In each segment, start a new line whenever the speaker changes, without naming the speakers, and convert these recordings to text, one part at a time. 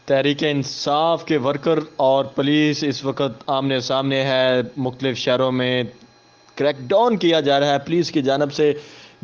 تحریک انصاف کے ورکر اور پولیس اس وقت آمنے سامنے ہے۔ مختلف شہروں میں کریک ڈاؤن کیا جا رہا ہے پولیس کی جانب سے۔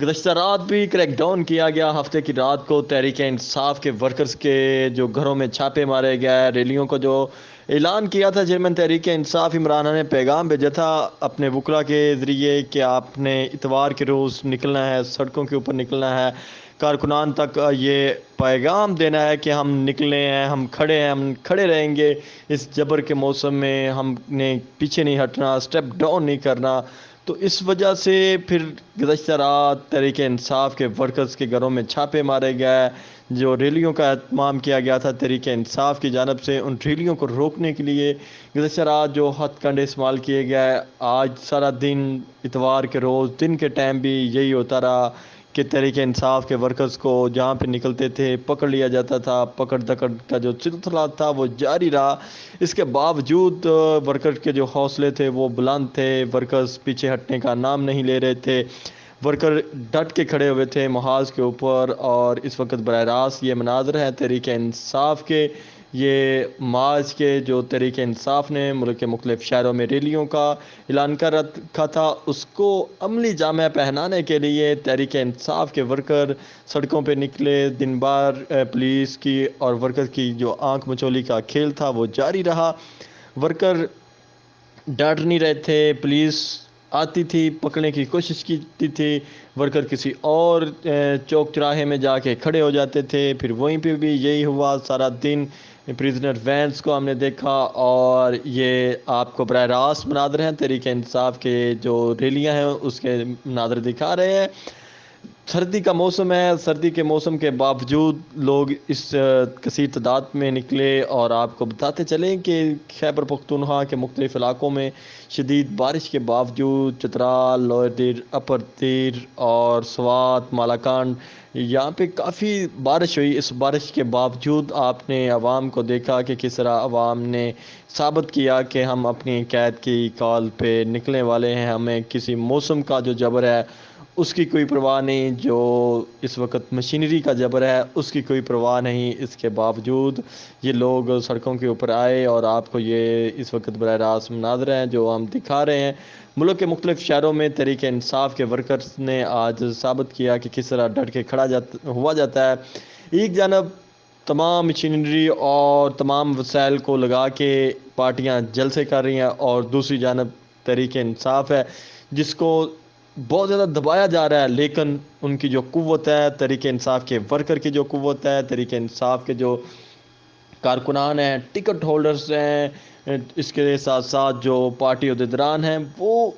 گزشتہ رات بھی کریک ڈاؤن کیا گیا۔ ہفتے کی رات کو تحریک انصاف کے ورکرز کے جو گھروں میں چھاپے مارے گئے، ریلیوں کو جو اعلان کیا تھا چیئرمین تحریک انصاف عمران نے پیغام بھیجا تھا اپنے وکلاء کے ذریعے کہ آپ نے اتوار کے روز نکلنا ہے، سڑکوں کے اوپر نکلنا ہے، کارکنان تک یہ پیغام دینا ہے کہ ہم نکلے ہیں، ہم کھڑے رہیں گے اس جبر کے موسم میں، ہم نے پیچھے نہیں ہٹنا، سٹیپ ڈاؤن نہیں کرنا۔ تو اس وجہ سے پھر گزشتہ رات تحریک انصاف کے ورکرز کے گھروں میں چھاپے مارے گئے۔ جو ریلیوں کا اہتمام کیا گیا تھا تحریک انصاف کی جانب سے، ان ریلیوں کو روکنے کے لیے گزشتہ رات جو ہتھ کنڈے استعمال کیے گئے، آج سارا دن اتوار کے روز دن کے ٹائم بھی یہی ہوتا رہا کہ تحریک انصاف کے ورکرز کو جہاں پہ نکلتے تھے پکڑ لیا جاتا تھا۔ پکڑ دکڑ کا جو سلسلہ تھا وہ جاری رہا۔ اس کے باوجود ورکرز کے جو حوصلے تھے وہ بلند تھے، ورکرز پیچھے ہٹنے کا نام نہیں لے رہے تھے، ورکر ڈٹ کے کھڑے ہوئے تھے محاذ کے اوپر۔ اور اس وقت براہ راست یہ مناظر ہے تحریک انصاف کے، یہ مارچ کے جو تحریک انصاف نے ملک کے مختلف شہروں میں ریلیوں کا اعلان کر رکھا تھا، اس کو عملی جامہ پہنانے کے لیے تحریک انصاف کے ورکر سڑکوں پہ نکلے۔ دن بھر پولیس کی اور ورکر کی جو آنکھ مچولی کا کھیل تھا وہ جاری رہا۔ ورکر ڈٹ نہیں رہے تھے، پولیس آتی تھی پکڑنے کی کوشش کی تھی، ورکر کسی اور چوک چراہے میں جا کے کھڑے ہو جاتے تھے، پھر وہیں پہ بھی یہی ہوا سارا دن۔ پریزنر وینس کو ہم نے دیکھا، اور یہ آپ کو براہ راست مناظر ہیں تحریک انصاف کے جو ریلیاں ہیں اس کے مناظر دکھا رہے ہیں۔ سردی کا موسم ہے، سردی کے موسم کے باوجود لوگ اس کثیر تعداد میں نکلے، اور آپ کو بتاتے چلیں کہ خیبر پختونخوا کے مختلف علاقوں میں شدید بارش کے باوجود چترال، لوئر دیر، اپر دیر اور سوات، مالاکنڈ، یہاں پہ کافی بارش ہوئی۔ اس بارش کے باوجود آپ نے عوام کو دیکھا کہ کس طرح عوام نے ثابت کیا کہ ہم اپنی قید کی کال پہ نکلنے والے ہیں، ہمیں کسی موسم کا جو جبر ہے اس کی کوئی پرواہ نہیں، جو اس وقت مشینری کا جبر ہے اس کی کوئی پرواہ نہیں۔ اس کے باوجود یہ لوگ سڑکوں کے اوپر آئے، اور آپ کو یہ اس وقت براہ راست مناظر ہیں جو ہم دکھا رہے ہیں۔ ملک کے مختلف شہروں میں تحریک انصاف کے ورکرز نے آج ثابت کیا کہ کس طرح ڈٹ کے کھڑا ہوا جاتا ہے۔ ایک جانب تمام مشینری اور تمام وسائل کو لگا کے پارٹیاں جلسے کر رہی ہیں، اور دوسری جانب تحریک انصاف ہے جس کو بہت زیادہ دبایا جا رہا ہے، لیکن ان کی جو قوت ہے، تحریک انصاف کے ورکر کی جو قوت ہے، تحریک انصاف کے جو کارکنان ہیں، ٹکٹ ہولڈرز ہیں، اس کے ساتھ ساتھ جو پارٹی عہدیداران ہیں، وہ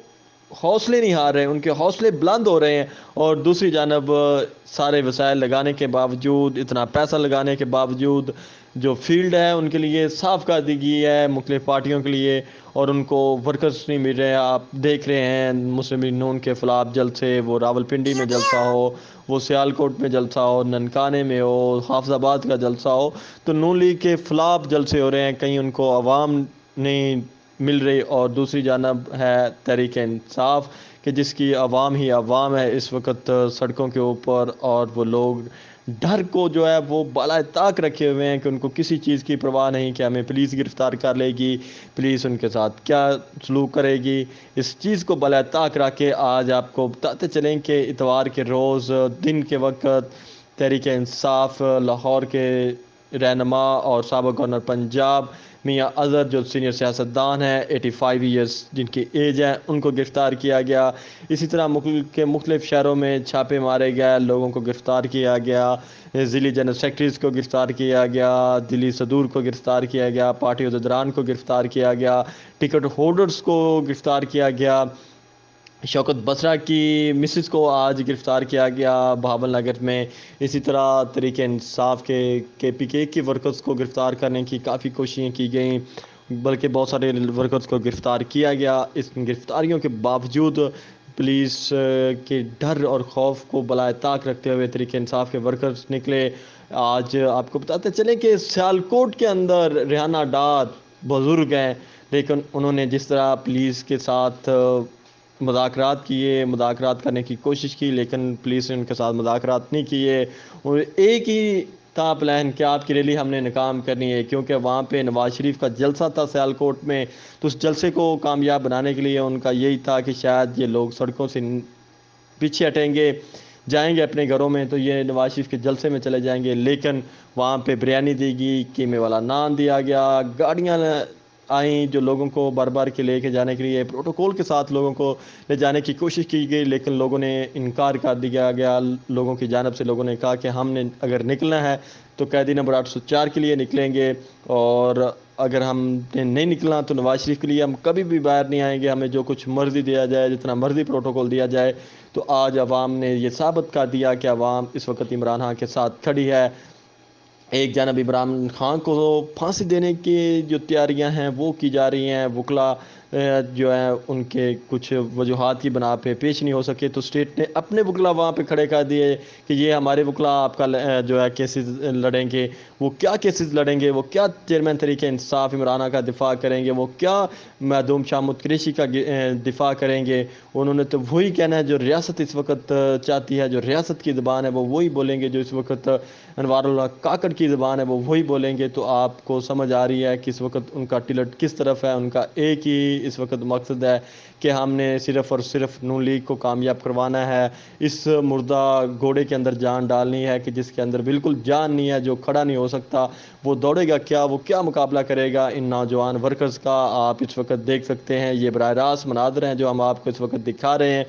حوصلے نہیں ہار رہے، ان کے حوصلے بلند ہو رہے ہیں۔ اور دوسری جانب سارے وسائل لگانے کے باوجود، اتنا پیسہ لگانے کے باوجود جو فیلڈ ہے ان کے لیے صاف کر دی گئی ہے مختلف پارٹیوں کے لیے، اور ان کو ورکرز نہیں مل رہے۔ آپ دیکھ رہے ہیں مسلم لیگ نون کے خلاف جلسے، وہ راولپنڈی میں جلسہ ہو، وہ سیالکوٹ میں جلسہ ہو، ننکانے میں ہو، حافظ آباد کا جلسہ ہو، تو نون لیگ کے خلاف جلسے ہو رہے ہیں، کہیں ان کو عوام نہیں مل رہی۔ اور دوسری جانب ہے تحریک انصاف کہ جس کی عوام ہی عوام ہے اس وقت سڑکوں کے اوپر، اور وہ لوگ ڈر کو جو ہے وہ بالائے طاق رکھے ہوئے ہیں کہ ان کو کسی چیز کی پرواہ نہیں کہ ہمیں پولیس گرفتار کر لے گی، پولیس ان کے ساتھ کیا سلوک کرے گی۔ اس چیز کو بالائے طاق رکھ کے آج آپ کو بتاتے چلیں کہ اتوار کے روز دن کے وقت تحریک انصاف لاہور کے رہنما اور سابق گورنر پنجاب میاں اظہر جو سینئر سیاستدان ہیں 85 ایئرس جن کی ایج ہے، ان کو گرفتار کیا گیا۔ اسی طرح ملک کے مختلف شہروں میں چھاپے مارے گئے، لوگوں کو گرفتار کیا گیا، ضلعی جنرل سیکرٹریز کو گرفتار کیا گیا، دلی صدور کو گرفتار کیا گیا، پارٹی عہدیداران کو گرفتار کیا گیا، ٹکٹ ہولڈرز کو گرفتار کیا گیا۔ شوکت بسرا کی مسز کو آج گرفتار کیا گیا بہاول نگر میں۔ اسی طرح تحریک انصاف کے پی کے کی ورکرز کو گرفتار کرنے کی کافی کوششیں کی گئیں، بلکہ بہت سارے ورکرز کو گرفتار کیا گیا۔ اس گرفتاریوں کے باوجود پولیس کے ڈر اور خوف کو بالائے طاق رکھتے ہوئے تحریک انصاف کے ورکرز نکلے۔ آج آپ کو بتاتے چلیں کہ سیالکوٹ کے اندر ریحانہ ڈار بزرگ ہیں، لیکن انہوں نے جس طرح پولیس کے ساتھ مذاکرات کیے، مذاکرات کرنے کی کوشش کی، لیکن پولیس نے ان کے ساتھ مذاکرات نہیں کیے، اور ایک ہی تھا پلان کہ آپ کی ریلی ہم نے ناکام کرنی ہے، کیونکہ وہاں پہ نواز شریف کا جلسہ تھا سیالکوٹ میں، تو اس جلسے کو کامیاب بنانے کے لیے ان کا یہی تھا کہ شاید یہ لوگ سڑکوں سے پیچھے ہٹیں گے، جائیں گے اپنے گھروں میں، تو یہ نواز شریف کے جلسے میں چلے جائیں گے، لیکن وہاں پہ بریانی دی گئی، قیمے والا نان دیا گیا، گاڑیاں آئیں جو لوگوں کو بار بار کے لے کے جانے کے لیے پروٹوکول کے ساتھ لوگوں کو لے جانے کی کوشش کی گئی، لیکن لوگوں نے انکار کر دیا گیا، لوگوں کی جانب سے لوگوں نے کہا کہ ہم نے اگر نکلنا ہے تو قیدی نمبر 804 کے لیے نکلیں گے، اور اگر ہم نے نہیں نکلنا تو نواز شریف کے لیے ہم کبھی بھی باہر نہیں آئیں گے، ہمیں جو کچھ مرضی دیا جائے، جتنا مرضی پروٹوکول دیا جائے۔ تو آج عوام نے یہ ثابت کر دیا کہ عوام اس وقت عمران خان کے ساتھ کھڑی ہے۔ ایک جانب عمران خان کو پھانسی دینے کی جو تیاریاں ہیں وہ کی جا رہی ہیں، وکلا جو ہیں ان کے کچھ وجوہات کی بنا پہ پیش نہیں ہو سکے، تو اسٹیٹ نے اپنے وکلا وہاں پہ کھڑے کر دیے کہ یہ ہمارے وکلا آپ کا جو ہے کیسز لڑیں گے۔ وہ کیا کیسز لڑیں گے، وہ کیا چیئرمین تحریک انصاف عمران خان کا دفاع کریں گے، وہ کیا معدوم شامت قریشی کا دفاع کریں گے۔ انہوں نے تو وہی کہنا ہے جو ریاست اس وقت چاہتی ہے، جو ریاست کی زبان ہے وہ وہی بولیں گے، جو اس وقت انوار اللہ کاکڑ کی زبان ہے وہ وہی بولیں گے۔ تو آپ کو سمجھ آ رہی ہے کہ اس وقت ان کا ٹلٹ کس طرف ہے، ان کا ایک ہی اس وقت مقصد ہے کہ ہم نے صرف اور صرف نون لیگ کو کامیاب کروانا ہے، اس مردہ گھوڑے کے اندر جان ڈالنی ہے کہ جس کے اندر بالکل جان نہیں ہے، جو کھڑا نہیں ہو سکتا، وہ دوڑے گا کیا، وہ کیا مقابلہ کرے گا ان نوجوان ورکرز کا۔ آپ اس وقت دیکھ سکتے ہیں یہ براہ راست مناظر ہیں جو ہم آپ کو اس وقت دکھا رہے ہیں،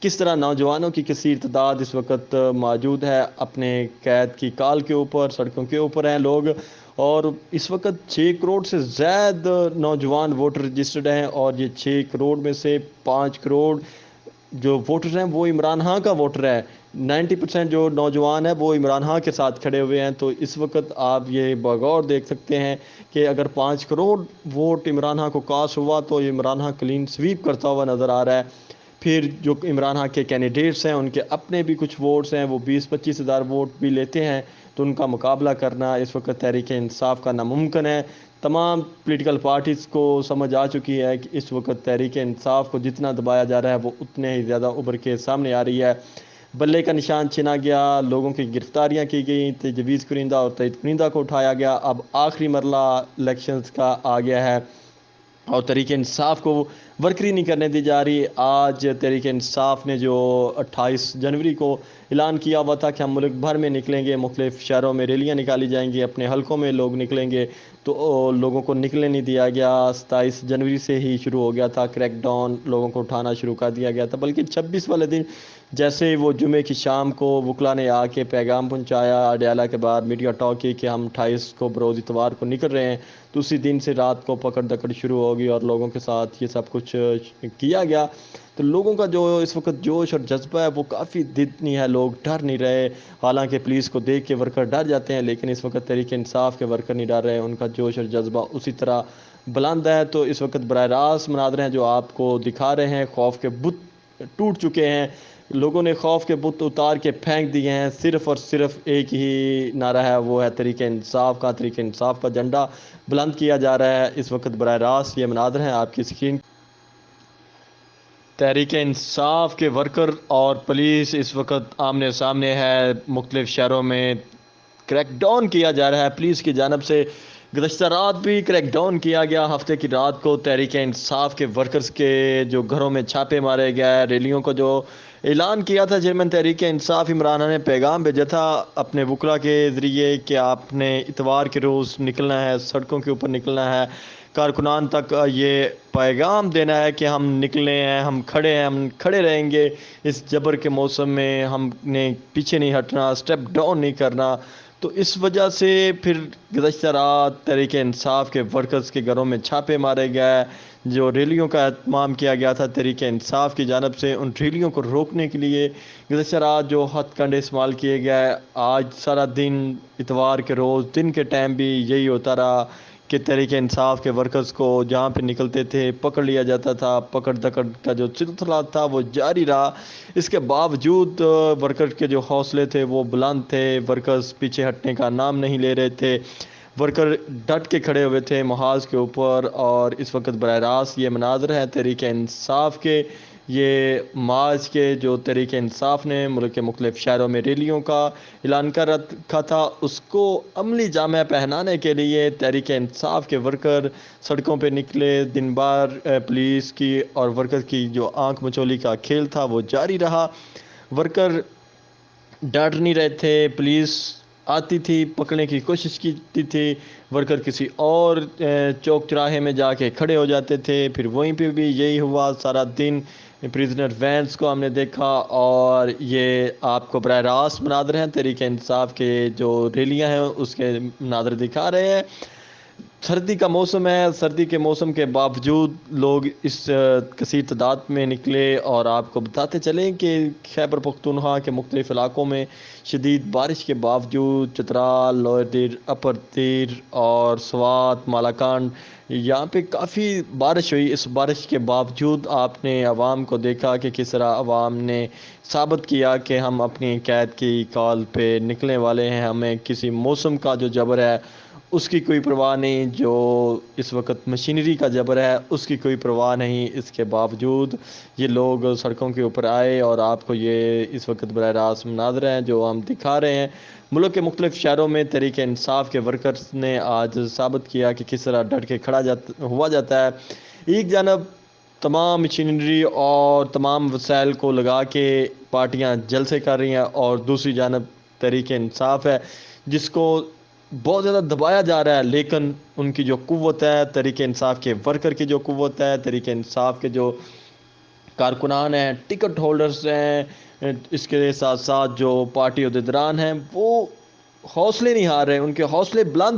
کس طرح نوجوانوں کی کثیر تعداد اس وقت موجود ہے، اپنے قید کی کال کے اوپر سڑکوں کے اوپر ہیں لوگ، اور اس وقت 6 کروڑ سے زائد نوجوان ووٹر رجسٹرڈ ہیں، اور یہ 6 کروڑ میں سے 5 کروڑ جو ووٹر ہیں وہ عمران خان کا ووٹر ہے، 90% جو نوجوان ہیں وہ عمران خان کے ساتھ کھڑے ہوئے ہیں۔ تو اس وقت آپ یہ بغور دیکھ سکتے ہیں کہ اگر 5 کروڑ ووٹ عمران خان کو کاسٹ ہوا تو عمران خان کلین سویپ کرتا ہوا نظر آ رہا ہے۔ پھر جو عمران خان کے کینڈیڈیٹس ہیں ان کے اپنے بھی کچھ ووٹس ہیں، وہ 20-25 ہزار ووٹ بھی لیتے ہیں، تو ان کا مقابلہ کرنا اس وقت تحریک انصاف کا ناممکن ہے۔ تمام پولیٹیکل پارٹیز کو سمجھ آ چکی ہے کہ اس وقت تحریک انصاف کو جتنا دبایا جا رہا ہے وہ اتنے ہی زیادہ ابھر کے سامنے آ رہی ہے۔ بلے کا نشان چھینا گیا، لوگوں کی گرفتاریاں کی گئیں، تجویز کنندہ اور تائید کنندہ کو اٹھایا گیا، اب آخری مرحلہ الیکشنز کا آ گیا ہے اور تحریک انصاف کو ورکری نہیں کرنے دی جا رہی۔ آج تحریک انصاف نے جو 28 جنوری کو اعلان کیا ہوا تھا کہ ہم ملک بھر میں نکلیں گے، مختلف شہروں میں ریلیاں نکالی جائیں گی، اپنے حلقوں میں لوگ نکلیں گے، تو لوگوں کو نکلنے نہیں دیا گیا۔ 27 جنوری سے ہی شروع ہو گیا تھا کریک ڈاؤن، لوگوں کو اٹھانا شروع کر دیا گیا تھا، بلکہ 26 والے دن جیسے وہ جمعے کی شام کو وکلا نے آ کے پیغام پہنچایا اڈیالہ کے بعد میڈیا ٹاک کی کہ ہم 28 کو بروز اتوار کو نکل رہے ہیں، تو اسی دن سے رات کو پکڑ دکڑ شروع ہوگی اور لوگوں کے ساتھ یہ سب کچھ کیا گیا۔ تو لوگوں کا جو اس وقت جوش اور جذبہ ہے وہ کافی ضدنی ہے، لوگ ڈر نہیں رہے، حالانکہ پولیس کو دیکھ کے ورکر ڈر جاتے ہیں، لیکن اس وقت تحریک انصاف کے ورکر نہیں ڈر رہے، ان کا جوش اور جذبہ اسی طرح بلند ہے۔ تو اس وقت براہ راست مناظر ہیں جو آپ کو دکھا رہے ہیں، خوف کے بت ٹوٹ چکے ہیں، لوگوں نے خوف کے بت اتار کے پھینک دیے ہیں، صرف اور صرف ایک ہی نعرہ ہے، وہ ہے تحریک انصاف کا، تحریک انصاف کا جھنڈا بلند کیا جا رہا ہے۔ اس وقت براہ راست یہ مناظر ہیں آپ کی اسکرین، تحریک انصاف کے ورکر اور پولیس اس وقت آمنے سامنے ہے، مختلف شہروں میں کریک ڈاؤن کیا جا رہا ہے پولیس کی جانب سے۔ گزشتہ رات بھی کریک ڈاؤن کیا گیا، ہفتے کی رات کو تحریک انصاف کے ورکرز کے جو گھروں میں چھاپے مارے گئے، ریلیوں کو جو اعلان کیا تھا چیئرمین تحریک انصاف عمران خان نے پیغام بھیجا تھا اپنے وکلا کے ذریعے کہ آپ نے اتوار کے روز نکلنا ہے، سڑکوں کے اوپر نکلنا ہے، کارکنان تک یہ پیغام دینا ہے کہ ہم نکلے ہیں، ہم کھڑے ہیں، ہم کھڑے رہیں گے اس جبر کے موسم میں، ہم نے پیچھے نہیں ہٹنا، سٹیپ ڈاؤن نہیں کرنا۔ تو اس وجہ سے پھر گزشتہ رات تحریک انصاف کے ورکرز کے گھروں میں چھاپے مارے گئے، جو ریلیوں کا اہتمام کیا گیا تھا تحریک انصاف کی جانب سے، ان ریلیوں کو روکنے کے لیے گزشتہ رات جو ہتھ کنڈے استعمال کیے گئے، آج سارا دن اتوار کے روز دن کے ٹائم بھی یہی ہوتا رہا کہ تحریک انصاف کے ورکرز کو جہاں پہ نکلتے تھے پکڑ لیا جاتا تھا، پکڑ دکڑ کا جو سلسلہ تھا وہ جاری رہا۔ اس کے باوجود ورکر کے جو حوصلے تھے وہ بلند تھے، ورکرز پیچھے ہٹنے کا نام نہیں لے رہے تھے، ورکر ڈٹ کے کھڑے ہوئے تھے محاذ کے اوپر۔ اور اس وقت براہ راست یہ مناظر ہے تحریک انصاف کے یہ مارچ کے جو تحریک انصاف نے ملک کے مختلف شہروں میں ریلیوں کا اعلان کر رکھا تھا، اس کو عملی جامہ پہنانے کے لیے تحریک انصاف کے ورکر سڑکوں پہ نکلے۔ دن بھر پولیس کی اور ورکر کی جو آنکھ مچولی کا کھیل تھا وہ جاری رہا۔ ورکر ڈٹ نہیں رہے تھے، پولیس آتی تھی، پکڑنے کی کوشش کی تھی، ورکر کسی اور چوک چراہے میں جا کے کھڑے ہو جاتے تھے، پھر وہیں پہ بھی یہی ہوا سارا دن۔ پریزنر وینس کو ہم نے دیکھا، اور یہ آپ کو براہ راست مناظر ہیں تحریک انصاف کے جو ریلیاں ہیں اس کے مناظر دکھا رہے ہیں۔ سردی کا موسم ہے، سردی کے موسم کے باوجود لوگ اس کثیر تعداد میں نکلے، اور آپ کو بتاتے چلیں کہ خیبر پختونخوا کے مختلف علاقوں میں شدید بارش کے باوجود چترال، لوئر دیر، اپر دیر اور سوات، مالاکنڈ، یہاں پہ کافی بارش ہوئی۔ اس بارش کے باوجود آپ نے عوام کو دیکھا کہ کس طرح عوام نے ثابت کیا کہ ہم اپنی قید کی کال پہ نکلنے والے ہیں، ہمیں کسی موسم کا جو جبر ہے اس کی کوئی پرواہ نہیں، جو اس وقت مشینری کا جبر ہے اس کی کوئی پرواہ نہیں۔ اس کے باوجود یہ لوگ سڑکوں کے اوپر آئے، اور آپ کو یہ اس وقت براہ راست مناظر ہیں جو ہم دکھا رہے ہیں۔ ملک کے مختلف شہروں میں تحریک انصاف کے ورکرز نے آج ثابت کیا کہ کس طرح ڈٹ کے کھڑا ہوا جاتا ہے۔ ایک جانب تمام مشینری اور تمام وسائل کو لگا کے پارٹیاں جلسے کر رہی ہیں، اور دوسری جانب تحریک انصاف ہے جس کو بہت زیادہ دبایا جا رہا ہے، لیکن ان کی جو قوت ہے، تحریک انصاف کے ورکر کی جو قوت ہے، تحریک انصاف کے جو کارکنان ہیں، ٹکٹ ہولڈرز ہیں، اس کے ساتھ ساتھ جو پارٹی عہدیداران ہیں، وہ حوصلے نہیں ہار رہے، ان کے حوصلے بلند